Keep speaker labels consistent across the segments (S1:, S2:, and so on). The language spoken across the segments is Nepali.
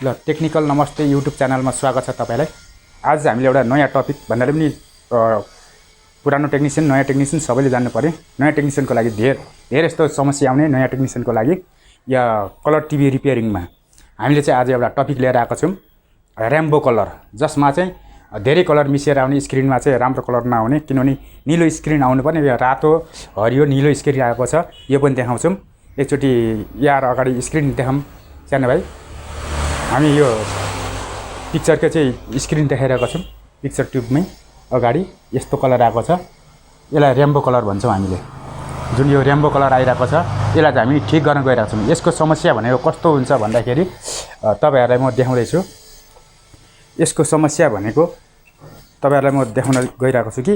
S1: ल टेक्निकल नमस्ते युट्युब च्यानलमा स्वागत छ तपाईलाई। आज हामीले एउटा नयाँ टपिक भन्नाले पनि पुरानो टेक्निशियन नयाँ टेक्निशियन सबैले जान्नु पर्यो। नयाँ टेक्निशियनको लागि धेरै यस्तो समस्या आउने नयाँ टेक्निशियनको लागि या कलर टिभी रिपेयरिङमा हामीले चाहिँ आज एउटा टपिक लिएर आएको छौँ, रेम्बो कलर, जसमा चाहिँ धेरै कलर मिसिएर आउने, स्क्रिनमा चाहिँ राम्रो कलर नआउने। किनभने निलो स्क्रिन आउनुपर्ने, यो रातो हरियो निलो स्क्रिन आएको छ, यो पनि देखाउँछौँ। एकचोटि यार अगाडि स्क्रिन देखाऊँ सानो भाइ। हामी यो पिक्चरको चाहिँ स्क्रिन देखाइरहेको छौँ, पिक्चर ट्युबमै अगाडि यस्तो कलर आएको छ। यसलाई रेम्बो कलर भन्छौँ हामीले। जुन यो रेम्बो कलर आइरहेको छ यसलाई चाहिँ हामी ठिक गर्न गइरहेको छौँ। यसको समस्या भनेको कस्तो हुन्छ भन्दाखेरि तपाईँहरूलाई म देखाउँदैछु। यसको समस्या भनेको तपाईँहरूलाई म देखाउन गइरहेको छु कि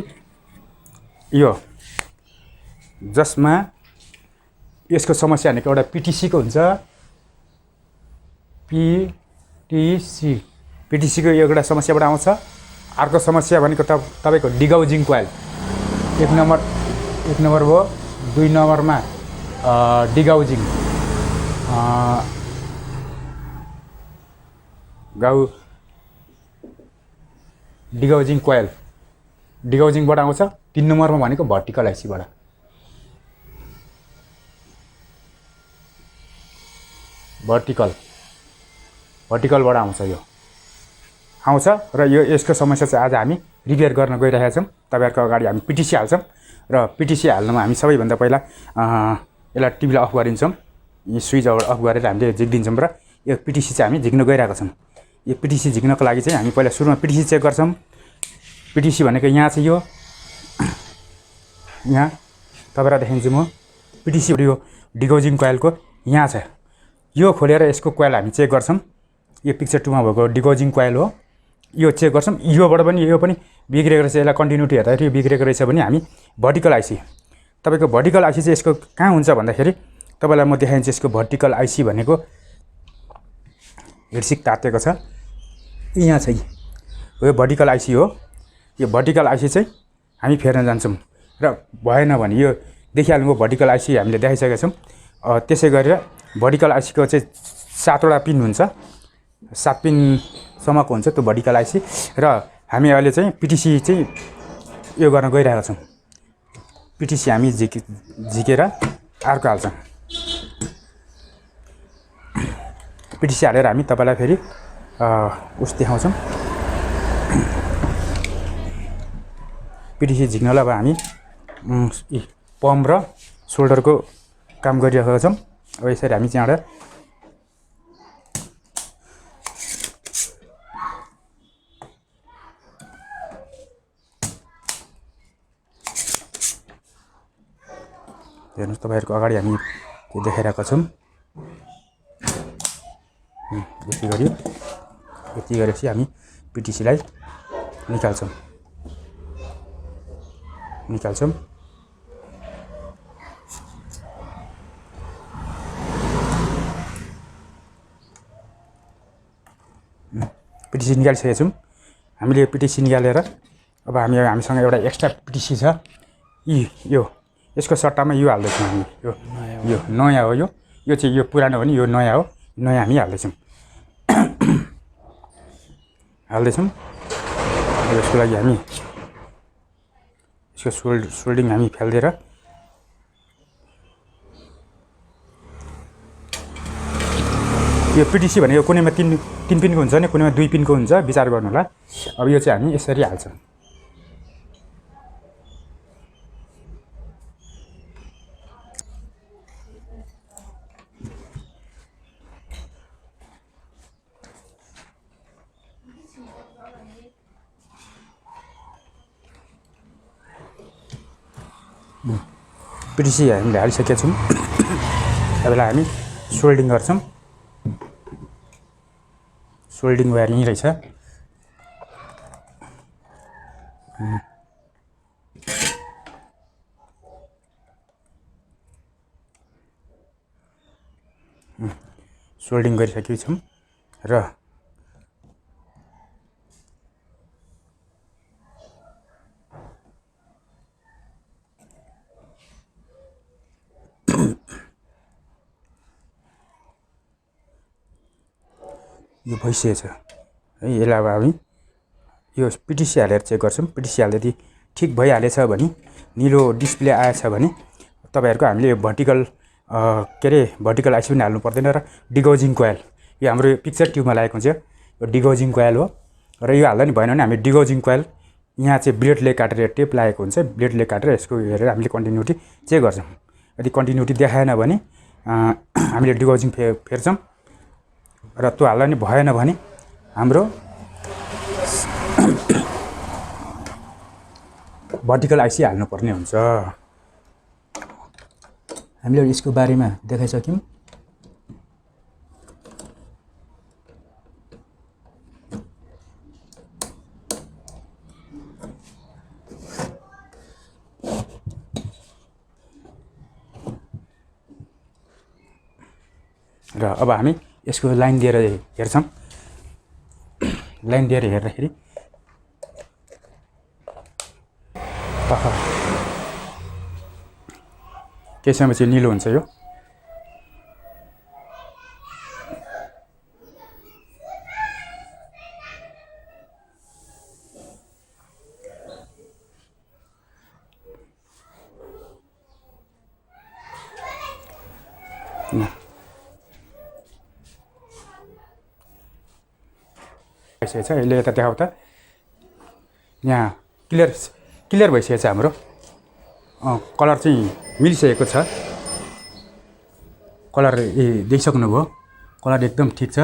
S1: यो जसमा यसको समस्या भनेको एउटा पिटिसीको हुन्छ, पिटिसीको एउटा समस्याबाट आउँछ। अर्को समस्या भनेको तपाईँको डिगाउजिङ कोइल एक नम्बर हो। 2 नम्बरमा डिगाउजिङ कोइल डिगाउजिङबाट आउँछ। 3 नम्बरमा भनेको भर्टिकल आइसीबाट भर्टिकलबाट आउँछ र यो यसको समस्या चाहिँ आज हामी रिपेयर गर्न गइरहेका छौँ। तपाईँहरूको अगाडि हामी पिटिसी हाल्छौँ र पिटिसी हाल्नुमा हामी सबैभन्दा पहिला यसलाई टिभीलाई अफ गरिदिन्छौँ। यो स्विचबाट अफ गरेर हामीले झिक्दिन्छौँ र यो पिटिसी चाहिँ हामी झिक्न गइरहेका छौँ। यो पिटिसी झिक्नको लागि चाहिँ हामी पहिला सुरुमा पिटिसी चेक गर्छौँ। पिटिसी भनेको यहाँ चाहिँ यो यहाँ तपाईँलाई देखाइदिन्छु म। पिटिसी यो डिगाउजिङ कोइलको यहाँ छ, यो खोलेर यसको कोइल हामी चेक गर्छौँ। यो पिक्चर 2मा भएको डिगाउजिङ कोइल हो, यो चेक गर्छौँ। योबाट पनि यो पनि बिग्रेको रहेछ, यसलाई कन्टिन्युटी हेर्दाखेरि यो बिग्रेको रहेछ भने हामी भर्टिकल आइसी, तपाईँको भर्टिकल आइसी चाहिँ यसको कहाँ हुन्छ भन्दाखेरि तपाईँलाई म देखाइदिन्छु। यसको भर्टिकल आइसी भनेको हिर्सिक तातेको छ, यहाँ छ, यो भर्टिकल आइसी हो। यो भर्टिकल आइसी चाहिँ हामी फेर्न जान्छौँ र भएन भने यो देखिहाल्नुभयो भर्टिकल आइसी हामीले देखाइसकेका छौँ। त्यसै गरेर भर्टिकल आइसीको चाहिँ 7वटा पिन हुन्छ, 7 पिनसम्मको हुन्छ त्यो भर्टिकल आइसी। र हामी अहिले चाहिँ पिटिसी चाहिँ यो गर्न गइरहेका छौँ। पिटिसी हामी झिकेर अर्को हाल्छौँ। पिटिसी हालेर हामी तपाईँलाई फेरि देखाउँछौँ। पिटिसी झिक्नलाई अब हामी पम्प र सोल्डरको काम गरिरहेका छौँ। अब यसरी हामी त्यहाँबाट हेर्नुहोस्, तपाईँहरूको अगाडि हामी त्यो देखाइरहेका छौँ। यति गरेपछि हामी पिटिसीलाई निकाल्छौँ। पिटिसी निकालिसकेका छौँ हामीले। पिटिसी निकालेर अब हामीसँग एउटा एक्स्ट्रा पिटिसी छ, यो यसको सट्टामा यो हाल्दैछौँ हामी। यो नयाँ हो, यो चाहिँ यो पुरानो हो नि, यो नयाँ हो, नयाँ हामी हाल्दैछौँ। यसको लागि हामी यसको सोल्डिङ हामी फालिदिएर यो पिटिसी भनेको कुनैमा 3 पिनको हुन्छ नि, कुनैमा 2 पिनको हुन्छ, विचार गर्नु होला। अब यो चाहिँ हामी यसरी हाल्छौँ। पिटिसी हामीले हालिसकेका छौँ। तपाईँलाई हामी सोल्डिङ गर्छौँ। सोल्डिङ वायर यहीँ रहेछ। सोल्डिङ गरिसकेका छौँ र यो भइसकेछ है। यसलाई अब हामी यो पिटिसी हालेर चेक गर्छौँ। पिटिसी हाल्दा यदि ठिक भइहालेछ भने, निलो डिस्प्ले आएछ भने तपाईँहरूको हामीले यो भर्टिकल के अरे भर्टिकल आइसी पनि हाल्नु पर्दैन र डिगोजिङ कोइल, यो हाम्रो पिक्चर ट्युबमा लागेको हुन्छ, यो डिगोजिङ कोइल हो। र यो हाल्दा नि भएन भने हामी डिगोजिङ कोइल यहाँ चाहिँ ब्लेडले काटेर टेप लागेको हुन्छ, ब्लेडले काटेर यसको हेरेर हामीले कन्टिन्युटी चेक गर्छौँ। यदि कन्टिन्युटी देखाएन भने हामीले डिगोजिङ फेर्छौँ र त्यो हाल्दा नि भएन भने हाम्रो भर्टिकल आइसी हाल्नुपर्ने हुन्छ। हामीले यसको बारेमा देखाइसक्यौँ। र अब हामी यसको लाइन दिएर हेर्छौँ। लाइन दिएर हेर्दाखेरि केही समयपछि निलो हुन्छ यो। भइसकेछ। यसले यता देखाउ त, यहाँ क्लियर भइसकेछ। हाम्रो कलर चाहिँ मिलिसकेको छ। कलर देखिसक्नुभयो, कलर एकदम ठिक छ।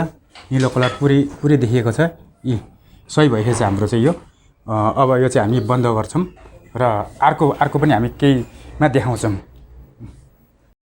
S1: निलो कलर पुरै देखिएको छ। सही भइसकेछ हाम्रो चाहिँ यो। अब यो चाहिँ हामी बन्द गर्छौँ र अर्को पनि हामी केहीमा देखाउँछौँ।